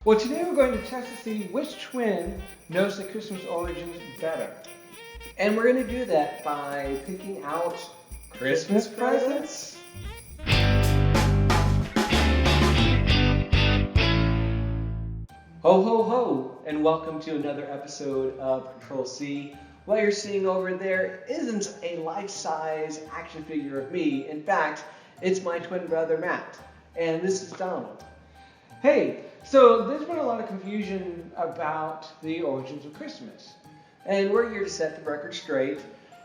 Well, today we're going to test to see which twin knows the Christmas origins better. And we're going to do that by picking out Christmas presents. Ho ho ho, and welcome to another episode of CtrlC. What you're seeing over there isn't a life-size action figure of me. In fact, it's my twin brother Matt, and this is Donald. Hey, so there's been a lot of confusion about the origins of Christmas. And we're here to set the record straight.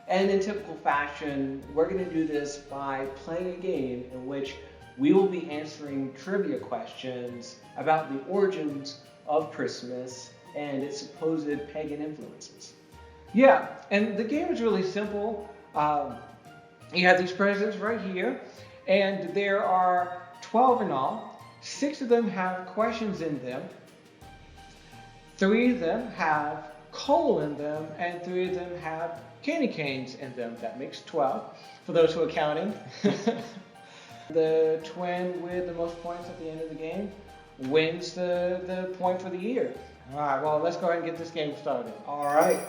And in typical fashion, we're going to do this by playing a game in which we will be answering trivia questions about the origins of Christmas and its supposed pagan influences. Yeah, and the game is really simple. You have these presents right here, and there are 12 in all. 6 of them have questions in them. 3 of them have coal in them, and 3 of them have candy canes in them. That makes 12, for those who are counting. The twin with the most points at the end of the game wins the point for the year. All right, well, let's go ahead and get this game started. All right.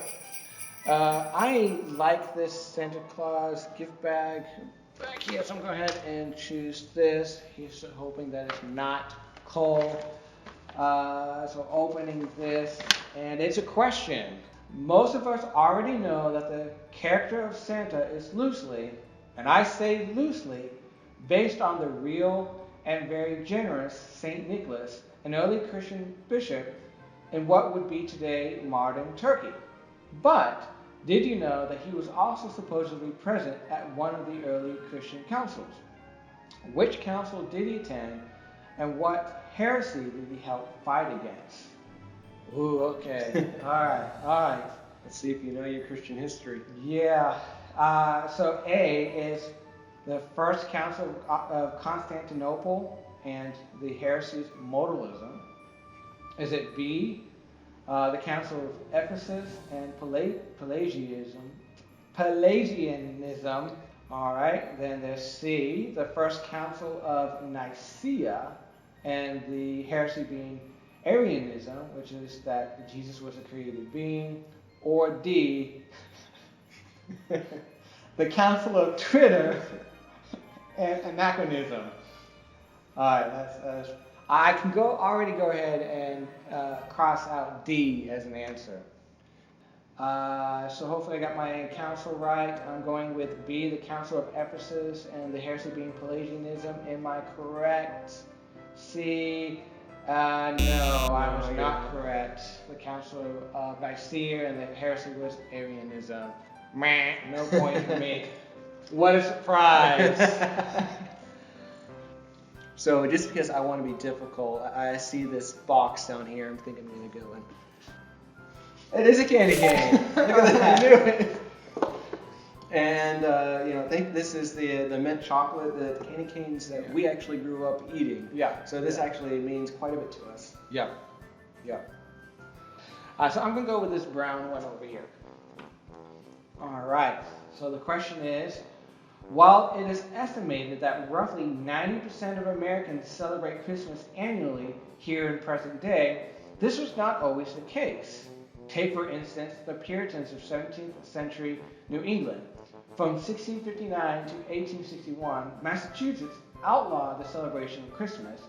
I like this Santa Claus gift bag back here, so I'm going to go ahead and choose this. He's hoping that it's not coal. So opening this, and it's a question. Most of us already know that the character of Santa is loosely, and I say loosely, based on the real and very generous Saint Nicholas, an early Christian bishop in what would be today modern Turkey. But did you know that he was also supposedly present at one of the early Christian councils? Which council did he attend, and what heresy did he help fight against? Ooh, okay. All right. Let's see if you know your Christian history. Yeah. So A is the First Council of Constantinople and the heresy is modalism. Is it B, the Council of Ephesus and Pelagianism? All right. Then there's C, the First Council of Nicaea, and the heresy being Arianism, which is that Jesus was a created being. Or D, the Council of Twitter and Anachronism. All right. That's I can already go ahead and cross out D as an answer. So hopefully I got my council right. I'm going with B, the Council of Ephesus, and the heresy being Pelagianism. Am I correct? C, no, I was not correct. The Council of Nicaea and the heresy was Arianism. Meh, no point for me. What a surprise. So just because I want to be difficult, I see this box down here. I think I'm going to go in. It is a candy cane. Look at that. I knew it. And I think this is the mint chocolate, the candy canes that we actually grew up eating. Yeah. So this actually means quite a bit to us. Yeah. So I'm going to go with this brown one over here. All right. So the question is, while it is estimated that roughly 90% of Americans celebrate Christmas annually here in present day, this was not always the case. Take, for instance, the Puritans of 17th century New England. From 1659 to 1861, Massachusetts outlawed the celebration of Christmas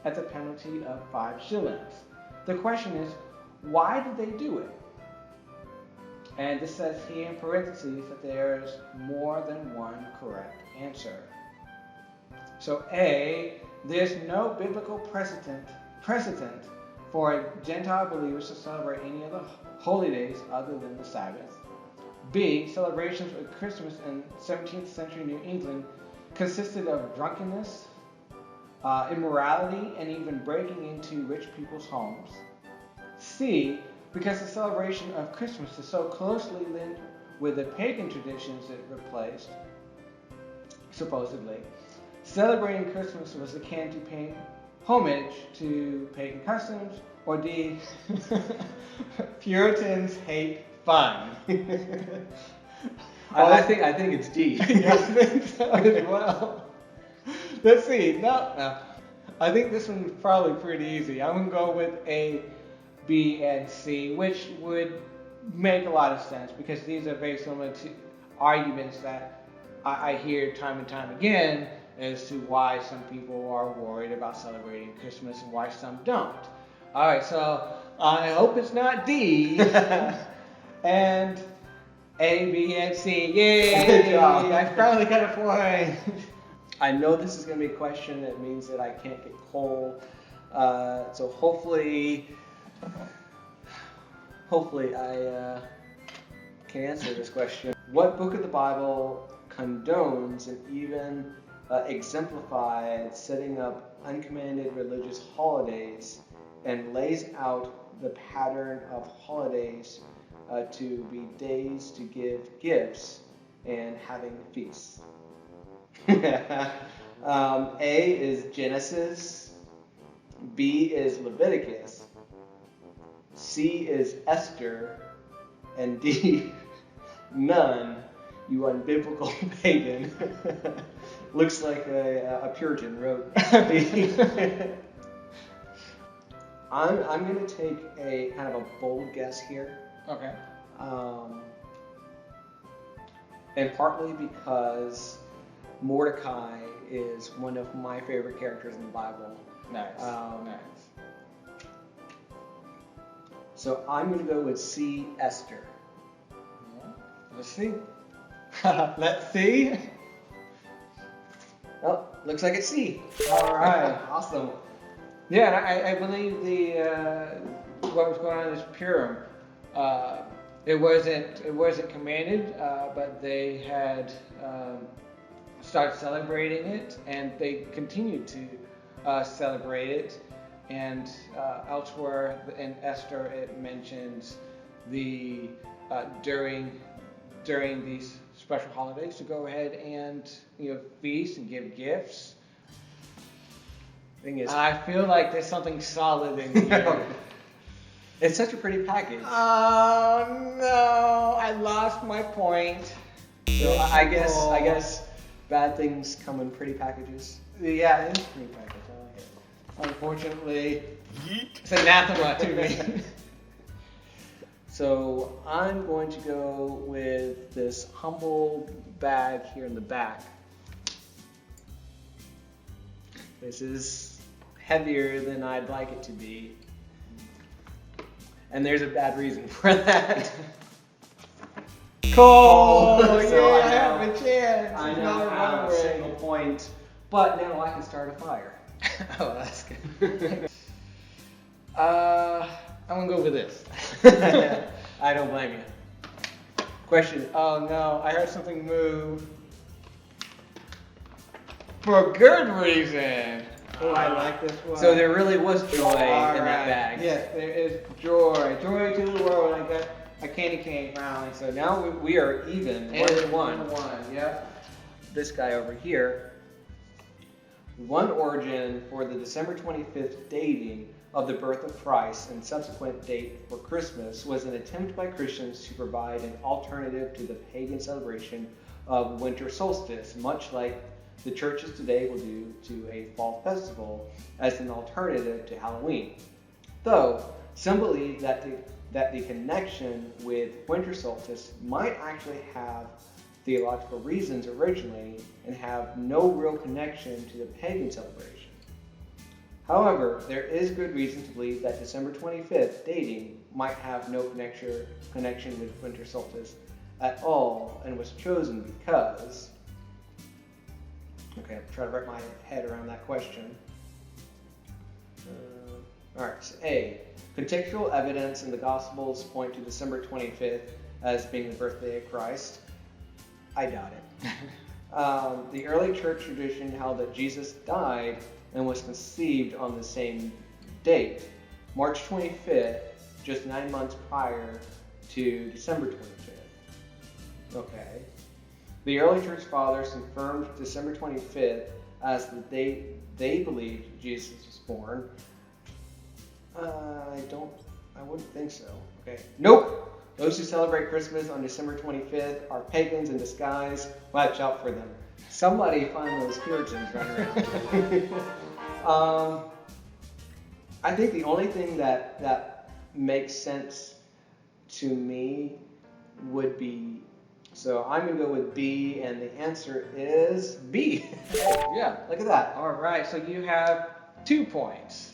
at the penalty of 5 shillings. The question is, why did they do it? And this says here in parentheses that there is more than one correct answer. So A, there's no biblical precedent for Gentile believers to celebrate any of the holy days other than the Sabbath. B, celebrations of Christmas in 17th century New England consisted of drunkenness, immorality, and even breaking into rich people's homes. C, because the celebration of Christmas is so closely linked with the pagan traditions it replaced, supposedly, celebrating Christmas was akin to paying homage to pagan customs. Or D, Puritans hate fun. I think it's D. I think so as well. Let's see. No. I think this one's probably pretty easy. I'm going to go with A, B, and C, which would make a lot of sense because these are very similar to arguments that I hear time and time again as to why some people are worried about celebrating Christmas and why some don't. All right, so I hope it's not D. And A, B, and C. Yay! Good job. I finally got a point. I know this is going to be a question that means that I can't get coal. So hopefully I can answer this question. What book of the Bible condones and even exemplifies setting up uncommanded religious holidays and lays out the pattern of holidays to be days to give gifts and having feasts? A is Genesis, B is Leviticus, C is Esther, and D, none, you unbiblical pagan. Looks like a Puritan wrote. I'm going to take a kind of a bold guess here. Okay. And partly because Mordecai is one of my favorite characters in the Bible. Nice. Nice. So I'm going to go with C, Esther. Let's see. Let's see. Oh, looks like it's C. All right. Awesome. Yeah, and I believe what was going on in this Purim. It wasn't commanded, but they had started celebrating it, and they continued to celebrate it. And elsewhere in Esther, it mentions the during these special holidays to go ahead and feast and give gifts. Thing is, I feel like there's something solid in here. It's such a pretty package. Oh no! I lost my point. So I guess bad things come in pretty packages. Yeah, it is pretty package. I like it. Unfortunately, it's anathema to me. So I'm going to go with this humble bag here in the back. This is heavier than I'd like it to be. And there's a bad reason for that. Cool! So Yeah, I I have a chance. I It's now not have a remembering. single point, but now I can start a fire. Oh, that's good. I'm gonna go with this. I don't blame you. Question. Oh no, I heard something move. For good reason. Oh, I like this one. So there really was joy All in that right. bag. Yes, there is joy. Joy to the world. I got a candy cane finally. So now we are even. And 1-1. 1-1, yep. This guy over here. One origin for the December 25th dating of the birth of Christ and subsequent date for Christmas was an attempt by Christians to provide an alternative to the pagan celebration of winter solstice, much like the churches today will do to a fall festival as an alternative to Halloween. Though some believe that the connection with winter solstice might actually have theological reasons originally and have no real connection to the pagan celebration. However, there is good reason to believe that December 25th dating might have no connection with winter solstice at all and was chosen because... Okay, I'll try to wrap my head around that question. Alright, so A. Contextual evidence in the Gospels point to December 25th as being the birthday of Christ. I doubt it. The early church tradition held that Jesus died and was conceived on the same date, March 25th, just 9 months prior to December 25th. Okay. The early church fathers confirmed December 25th as the date they believed Jesus was born. I wouldn't think so. Okay. Nope! Those who celebrate Christmas on December 25th are pagans in disguise. Watch out for them. Somebody find those Puritans running around. I think the only thing that makes sense to me would be, so I'm going to go with B, and the answer is B. Yeah, look at that. All right, so you have 2 points.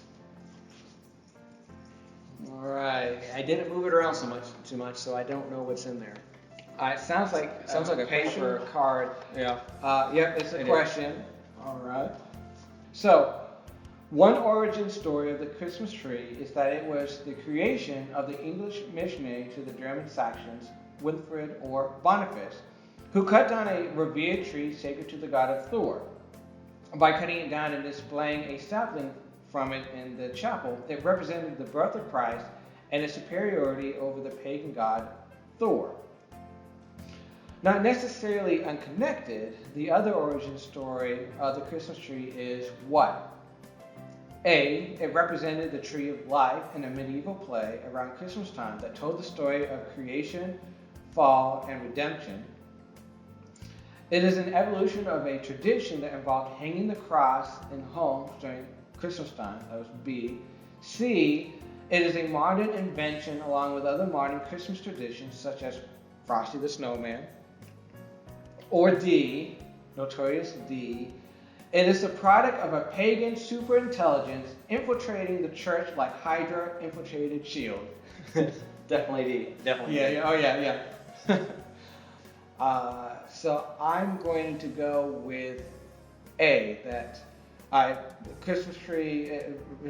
All right. I didn't move it around too much, so I don't know what's in there. It sounds like a paper question. card. Yeah. Yep, it's a It is. question. All right. So, one origin story of the Christmas tree is that it was the creation of the English missionary to the German Saxons, Winfrid or Boniface, who cut down a revered tree sacred to the god of Thor. By cutting it down and displaying a sapling from it in the chapel, it represented the birth of Christ and his superiority over the pagan god Thor. Not necessarily unconnected, the other origin story of the Christmas tree is what? A. It represented the tree of life in a medieval play around Christmas time that told the story of creation, fall, and redemption. It is an evolution of a tradition that involved hanging the cross in homes during Christmas time. That was B. C. It is a modern invention along with other modern Christmas traditions such as Frosty the Snowman. Or D, notorious D, it is the product of a pagan superintelligence infiltrating the church like Hydra infiltrated S.H.I.E.L.D. Definitely D. Definitely Yeah, D. yeah, oh yeah. So I'm going to go with A, that the Christmas tree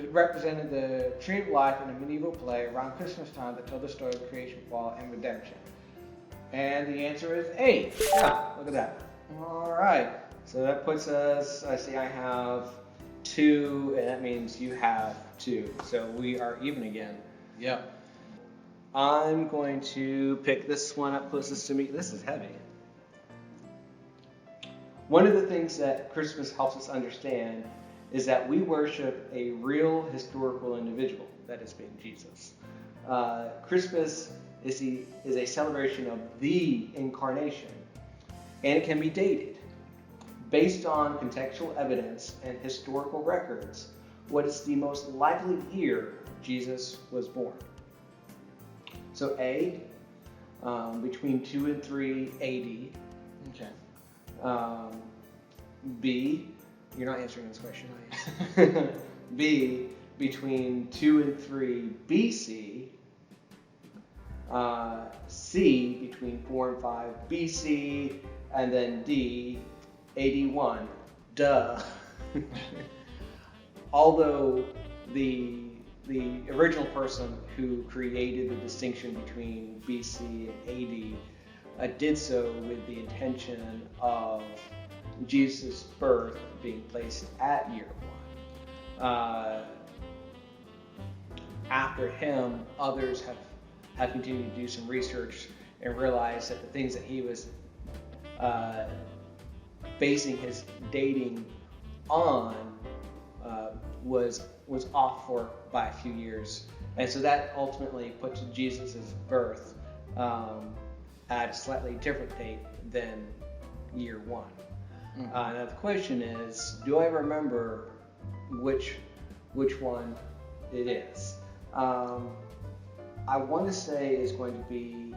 represented the tree of life in a medieval play around Christmas time that told the story of creation, fall, and redemption. And the answer is A. Yeah, look at that. All right. So that puts us, I see I have 2, and that means you have 2. So we are even again. Yep. I'm going to pick this one up closest to me. This is heavy. One of the things that Christmas helps us understand is that we worship a real historical individual, that is being Jesus. Christmas is a celebration of the incarnation, and it can be dated. Based on contextual evidence and historical records, what is the most likely year Jesus was born? So A, between 2 and 3 AD. Okay. B, you're not answering this question, are you? B, between 2 and 3 BC. C, between 4 and 5 BC. And then D, 81. Duh. Although the original person who created the distinction between BC and AD did so with the intention of Jesus' birth being placed at year 1. After him, others have continued to do some research and realized that the things that he was basing his dating on was off by a few years, and so that ultimately puts Jesus' birth at a slightly different date than year 1. Mm-hmm. Now the question is, do I remember which one it is? I want to say it's going to be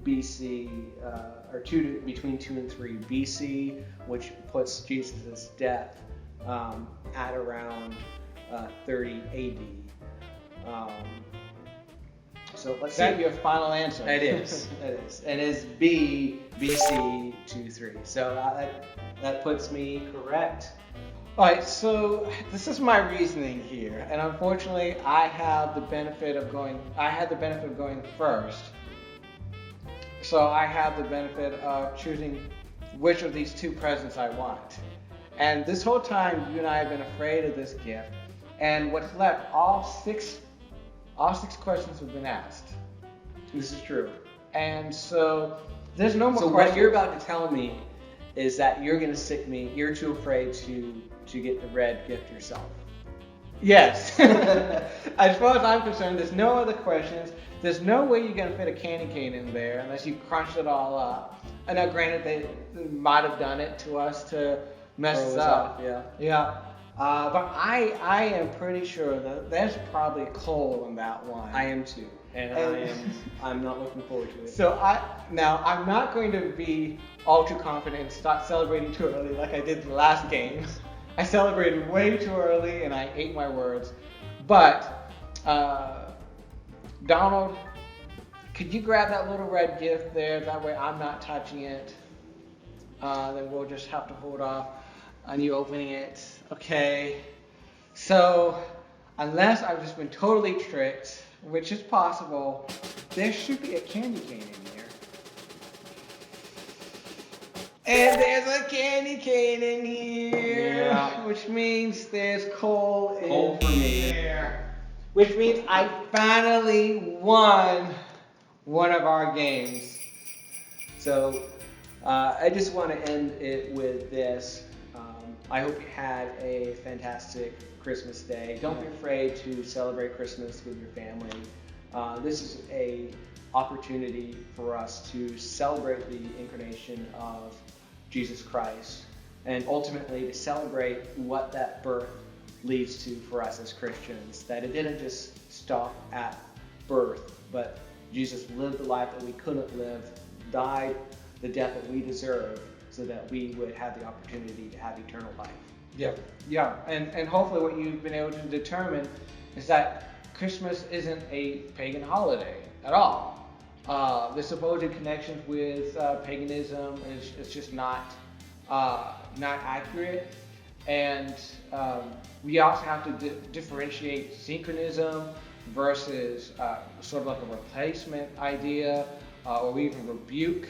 BC, or between 2 and 3 BC, which puts Jesus' death at around 30 AD. So let's Is that see. your final answer? It is. It is. And it's B, BC 2-3. So that puts me correct. All right, so this is my reasoning here, and unfortunately, I had the benefit of going first. So I have the benefit of choosing which of these 2 presents I want. And this whole time, you and I have been afraid of this gift. And what's left, all six questions have been asked. This is true. And so there's no more So questions. what you're about to tell me is that you're going to stick me, you're too afraid to get the red gift yourself. Yes. As far as I'm concerned, there's no other questions. There's no way you're going to fit a candy cane in there unless you crunch it all up. And now, granted, they might have done it to us to messes throws up. off, yeah. Yeah. But I am pretty sure that there's probably a coal in that one. I am too, and I'm not looking forward to it. So I'm not going to be ultra confident and start celebrating too early like I did the last game. I celebrated way too early and I ate my words. But Donald, could you grab that little red gift there? That way I'm not touching it. Then we'll just have to hold off on you opening it. Okay. So, unless I've just been totally tricked, which is possible, there should be a candy cane in here. And there's a candy cane in here, which means there's coal in for me. there. Which means I finally won one of our games. So, I just want to end it with this. I hope you had a fantastic Christmas day. Don't be afraid to celebrate Christmas with your family. This is an opportunity for us to celebrate the incarnation of Jesus Christ and ultimately to celebrate what that birth leads to for us as Christians. That it didn't just stop at birth, but Jesus lived the life that we couldn't live, died the death that we deserve, so that we would have the opportunity to have eternal life. Yeah, and hopefully what you've been able to determine is that Christmas isn't a pagan holiday at all. The supposed connections with paganism is just not accurate, and we also have to differentiate synchronism versus sort of like a replacement idea or even rebuke.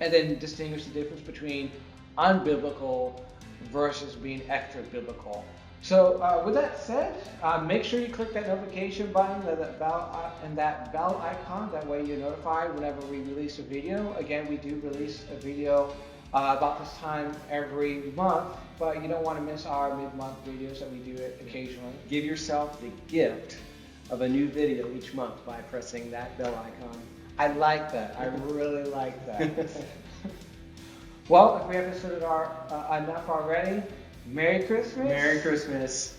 And then distinguish the difference between unbiblical versus being extra biblical. So with that said, make sure you click that notification button and that bell icon. That way you're notified whenever we release a video. Again, we do release a video about this time every month, but you don't want to miss our mid-month videos that we do it occasionally. Give yourself the gift of a new video each month by pressing that bell icon. I like that. I really like that. Well, if we haven't said it enough already, Merry Christmas. Merry Christmas.